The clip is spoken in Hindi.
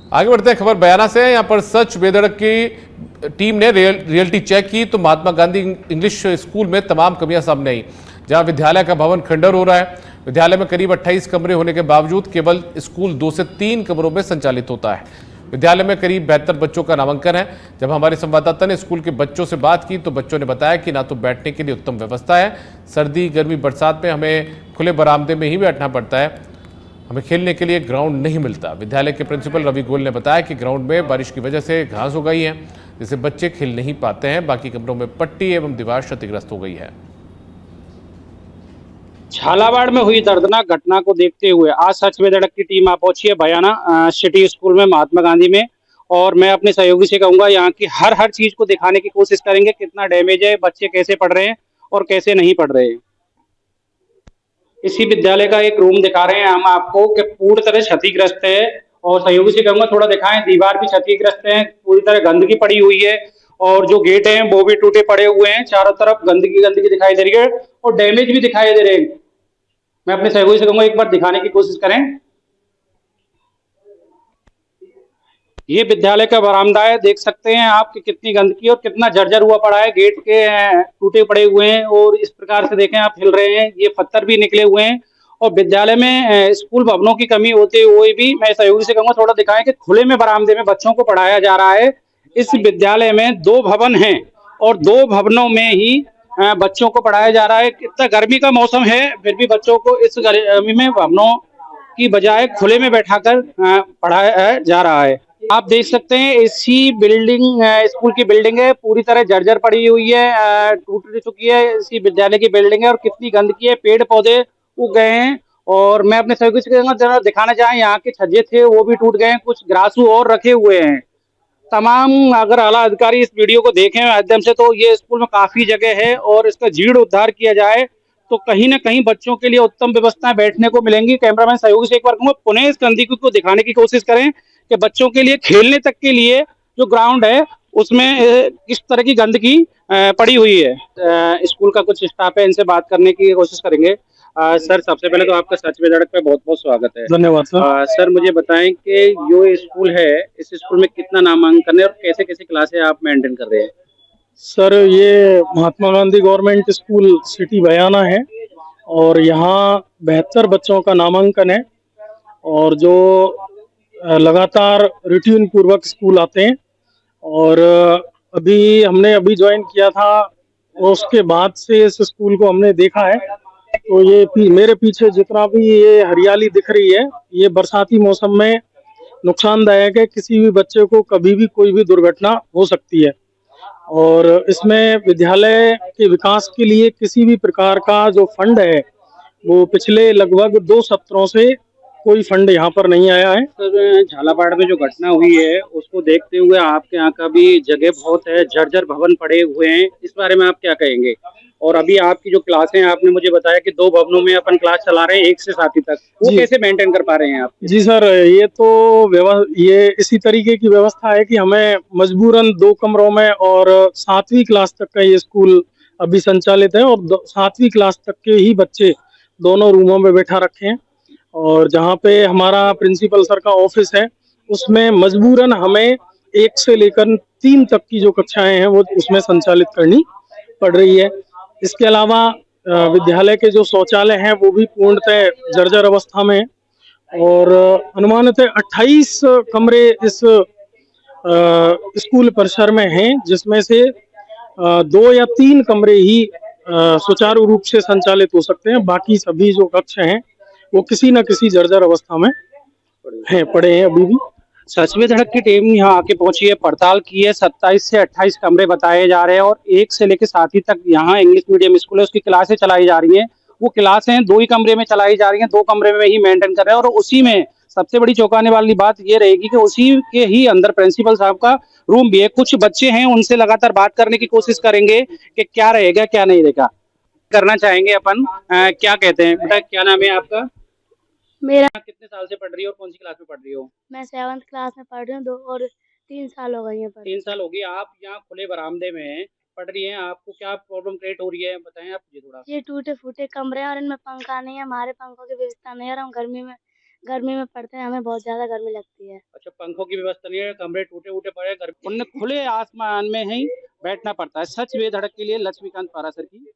आगे बढ़ते हैं खबर बयाना से। यहाँ पर सच बेधड़क की टीम ने रियलिटी चेक की तो महात्मा गांधी इंग्लिश स्कूल में तमाम कमियां सामने आई। जहां विद्यालय का भवन खंडर हो रहा है। विद्यालय में करीब 28 कमरे होने के बावजूद केवल स्कूल 2 से 3 कमरों में संचालित होता है। विद्यालय में करीब 72 बच्चों का नामांकन है। जब हमारे संवाददाता ने स्कूल के बच्चों से बात की तो बच्चों ने बताया कि ना तो बैठने के लिए उत्तम व्यवस्था है, सर्दी गर्मी बरसात में हमें खुले बरामदे में ही बैठना पड़ता है, हमें खेलने के लिए ग्राउंड नहीं मिलता। विद्यालय के प्रिंसिपल रवि गोयल ने बताया कि ग्राउंड में बारिश की वजह से घास हो गई है, जिससे बच्चे खेल नहीं पाते हैं। बाकी कमरों में पट्टी एवं दीवार क्षतिग्रस्त हो गई है। झालावाड़ में हुई दर्दनाक घटना को देखते हुए आज सच में धड़क की टीम आ पहुंची है बयाना सिटी स्कूल में महात्मा गांधी में। और मैं अपने सहयोगी से कहूंगा यहाँ की हर चीज को दिखाने की कोशिश करेंगे, कितना डैमेज है, बच्चे कैसे पढ़ रहे हैं और कैसे नहीं पढ़ रहे हैं। इसी विद्यालय का एक रूम दिखा रहे हैं हम आपको कि पूरी तरह क्षतिग्रस्त है। और सहयोगी से कहूंगा थोड़ा दिखाएं, दीवार भी क्षतिग्रस्त है, पूरी तरह गंदगी पड़ी हुई है और जो गेट हैं वो भी टूटे पड़े हुए हैं, चारों तरफ गंदगी गंदगी दिखाई दे रही है और डैमेज भी दिखाई दे रहे हैं। मैं अपने सहयोगी से कहूंगा एक बार दिखाने की कोशिश करें। ये विद्यालय का बरामदा है, देख सकते हैं आप कि कितनी गंदगी और कितना जर्जर हुआ पड़ा है, गेट के टूटे पड़े हुए हैं और इस प्रकार से देखें आप हिल रहे हैं, ये पत्थर भी निकले हुए हैं। और विद्यालय में स्कूल भवनों की कमी होते हुए भी मैं सहयोगी से कहूंगा थोड़ा दिखाएं कि खुले में बरामदे में बच्चों को पढ़ाया जा रहा है। इस विद्यालय में 2 भवन हैं और 2 भवनों में ही बच्चों को पढ़ाया जा रहा है। कितना गर्मी का मौसम है फिर भी बच्चों को इस गर्मी में भवनों की बजाय खुले में बैठाकर पढ़ाया जा रहा है। आप देख सकते हैं इसी बिल्डिंग स्कूल की बिल्डिंग है, पूरी तरह जर्जर पड़ी हुई है, टूट चुकी है। इसी विद्यालय की बिल्डिंग है और कितनी गंदगी है, पेड़ पौधे उग गए हैं। और मैं अपने सहयोगी से जरा दिखाना चाहें, यहाँ के छज्जे थे वो भी टूट गए हैं, कुछ ग्रासू और रखे हुए हैं। तमाम अगर आला अधिकारी इस वीडियो को देखें माध्यम से तो ये स्कूल में काफी जगह है और इसका जीर्णोद्धार किया जाए तो कहीं ना कहीं बच्चों के लिए उत्तम व्यवस्थाएं बैठने को मिलेंगी। कैमरामैन सहयोगी से एक बार कहूंगा पुनः इस गंदगी को दिखाने की कोशिश करें कि बच्चों के लिए खेलने तक के लिए जो ग्राउंड है उसमें किस तरह की गंदगी पड़ी हुई है। स्कूल का कुछ स्टाफ है, इनसे बात करने की कोशिश करेंगे। सर सबसे पहले तो आपका सच में धड़क पे बहुत बहुत स्वागत है। धन्यवाद सर। सर मुझे बताएं कि जो स्कूल है इस स्कूल में कितना नामांकन है और कैसे कैसे क्लासें आप मेंटेन कर रहे हैं। सर ये Mahatma Gandhi government school city बयाना है और यहाँ 72 बच्चों का नामांकन है और जो लगातार रूटीन पूर्वक स्कूल आते हैं। और हमने ज्वाइन किया था और उसके बाद से इस स्कूल को हमने देखा है। तो ये मेरे पीछे जितना भी ये हरियाली दिख रही है ये बरसाती मौसम में नुकसानदायक है, किसी भी बच्चे को कभी भी कोई भी दुर्घटना हो सकती है। और इसमें विद्यालय के विकास के लिए किसी भी प्रकार का जो फंड है वो पिछले लगभग 2 सत्रों से कोई फंड यहाँ पर नहीं आया है। सर झालावाड़ में जो घटना हुई है उसको देखते हुए आपके यहाँ का भी जगह बहुत है, जर्जर भवन पड़े हुए हैं, इस बारे में आप क्या कहेंगे। और अभी आपकी जो क्लासें आपने मुझे बताया कि 2 भवनों में अपन क्लास चला रहे हैं 1 से 7वीं तक, वो कैसे मेंटेन कर पा रहे हैं आप। जी सर, ये इसी तरीके की व्यवस्था है कि हमें मजबूरन 2 कमरों में और 7वीं क्लास तक का ये स्कूल अभी संचालित है और 7वीं क्लास तक के ही बच्चे दोनों रूमों में बैठा रखे हैं। और जहाँ पे हमारा प्रिंसिपल सर का ऑफिस है उसमें मजबूरन हमें 1 से लेकर 3 तक की जो कक्षाएं हैं वो उसमें संचालित करनी पड़ रही है। इसके अलावा विद्यालय के जो शौचालय हैं वो भी पूर्णतः जर्जर अवस्था में है और अनुमानतः 28 कमरे इस स्कूल परिसर में हैं, जिसमें से 2 या 3 कमरे ही सुचारू रूप से संचालित हो सकते हैं। बाकी सभी जो कक्ष हैं वो किसी न किसी जर्जर अवस्था में पड़े हैं अभी भी। सच में धड़क की टीम यहाँ आके पहुंची है, पड़ताल की है, 27 से 28 कमरे बताए जा रहे हैं और 1 से लेकर 7वीं तक यहाँ इंग्लिश मीडियम स्कूल है उसकी क्लासें चलाई जा रही हैं। वो क्लासें 2 ही कमरे में चलाई जा रही हैं, 2 कमरे में ही मेंटेन कर रहे हैं और उसी में सबसे बड़ी चौंकाने वाली बात ये रहेगी कि उसी के ही अंदर प्रिंसिपल साहब का रूम भी है। कुछ बच्चे हैं उनसे लगातार बात करने की कोशिश करेंगे कि क्या रहेगा क्या नहीं रहेगा, करना चाहेंगे अपन। क्या कहते हैं बेटा, क्या नाम है आपका। मेरा कितने साल से पढ़ रही हो और कौन सी क्लास में पढ़ रही हो। मैं 7th क्लास में पढ़ रही हूँ, 2 और 3 साल हो गए हैं 3 साल हो गई। आप यहाँ खुले बरामदे में पढ़ रही हैं, आपको क्या प्रॉब्लम क्रिएट हो रही है बताएं आप मुझे थोड़ा। ये टूटे फूटे कमरे हैं और इनमें पंखा नहीं है, हमारे पंखों की व्यवस्था नहीं है और हम गर्मी में पढ़ते हैं, हमें बहुत ज्यादा गर्मी लगती है। अच्छा, पंखों की व्यवस्था नहीं है, कमरे टूटे उटे पड़े हैं, उन्हें खुले आसमान में ही बैठना पड़ता है। सच बेधड़क के लिए लक्ष्मीकांत पारासर की